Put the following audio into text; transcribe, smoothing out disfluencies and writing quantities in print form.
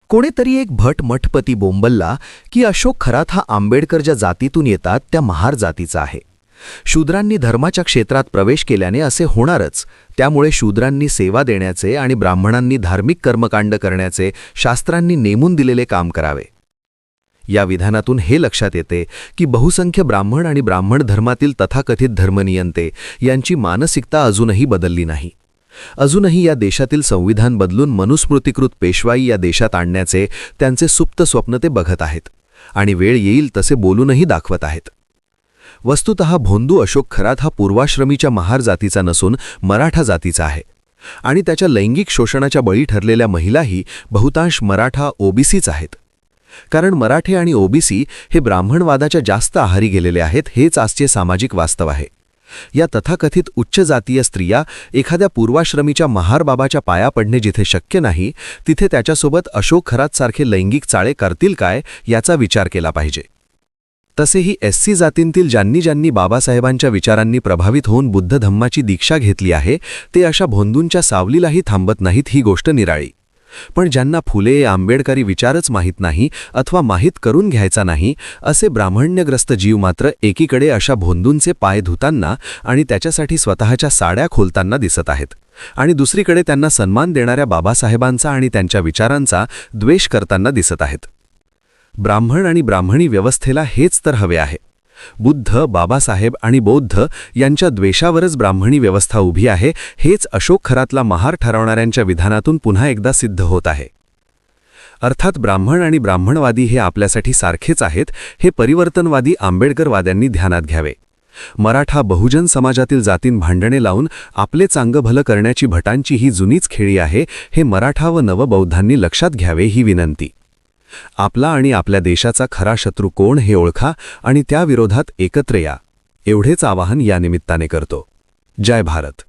कोणीतरी एक भट मठपती बोंबलला की अशोक खरात हा आंबेडकर ज्या जातीतून येतात त्या महार जातीचा आहे. शूद्रांनी धर्माच्या क्षेत्रात प्रवेश केल्याने असे होणारच, त्यामुळे शूद्रांनी सेवा देण्याचे आणि ब्राह्मणांनी धार्मिक कर्मकांड करण्याचे शास्त्रांनी नेमून दिलेले काम करावे. या विधानातून हे लक्षात येते की बहुसंख्य ब्राह्मण आणि ब्राह्मण धर्मातील तथाकथित धर्मनियंते यांची मानसिकता अजूनही बदलली नाही. अजूनही या देशातील संविधान बदलून मनुस्मृतीकृत पेशवाई या देशात आणण्याचे त्यांचे सुप्त स्वप्न ते बघत आहेत आणि वेळ येईल तसे बोलूनही दाखवत आहेत. वस्तुतः भोंदू अशोक खरात हा पूर्वाश्रमीच्या महार जातीचा नसून मराठा जातीचा आहे आणि त्याच्या लैंगिक शोषणाच्या बळी ठरलेल्या महिलाही बहुतांश मराठा ओबीसीच आहेत. कारण मराठे आणि ओबीसी हे ब्राह्मणवादाच्या जास्त आहारी गेलेले आहेत, हेच आजचे सामाजिक वास्तव आहे. या तथाकथित उच्च जातीय स्त्रिया एखाद्या पूर्वाश्रमीच्या महार बाबाच्या पाया पडणे जिथे शक्य नाही, तिथे त्याच्यासोबत अशोक खरात सारखे लैंगिक चाळे करतील काय याचा विचार केला पाहिजे. तसेही एससी जातींतील ज्यांनी ज्यांनी बाबासाहेबांच्या विचारांनी प्रभावित होऊन बुद्ध धम्माची दीक्षा घेतली आहे, ते अशा भोंदूंच्या सावलीलाही थांबत नाहीत, ही गोष्ट निराळी. पण ज्यांना फुले आंबेडकरी विचारच माहीत नाही अथवा माहीत करून घ्यायचा नाही, असे ब्राह्मण्यग्रस्त जीव मात्र एकीकडे अशा भोंदूंचे पाय धुताना आणि त्याच्यासाठी स्वतःच्या साड्या खोलताना दिसत आहेत आणि दुसरीकडे त्यांना सन्मान देणाऱ्या बाबासाहेबांचा आणि त्यांच्या विचारांचा द्वेष करताना दिसत आहेत. ब्राह्मण आणि ब्राह्मणी व्यवस्थेला हेच तर हवे आहे. बुद्ध, बाबासाहेब आणि बौद्ध यांच्या द्वेषावरच ब्राह्मणी व्यवस्था उभी आहे, हेच अशोक खरातला महार ठरवणाऱ्यांच्या विधानातून पुन्हा एकदा सिद्ध होत आहे. अर्थात ब्राह्मण आणि ब्राह्मणवादी हे आपल्यासाठी सारखेच आहेत, हे परिवर्तनवादी आंबेडकरवाद्यांनी ध्यानात घ्यावे. मराठा बहुजन समाजातील जातीन भांडणे लावून आपले चांगलं भलं करण्याची भटांची ही जुनीच खेळी आहे, हे मराठा व नवबौद्धांनी लक्षात घ्यावे, ही विनंती. आपला आणि आपल्या देशाचा खरा शत्रू कोण हे ओळखा आणि त्या विरोधात एकत्र या, एवढेच आवाहन या निमित्ताने करतो. जय भारत.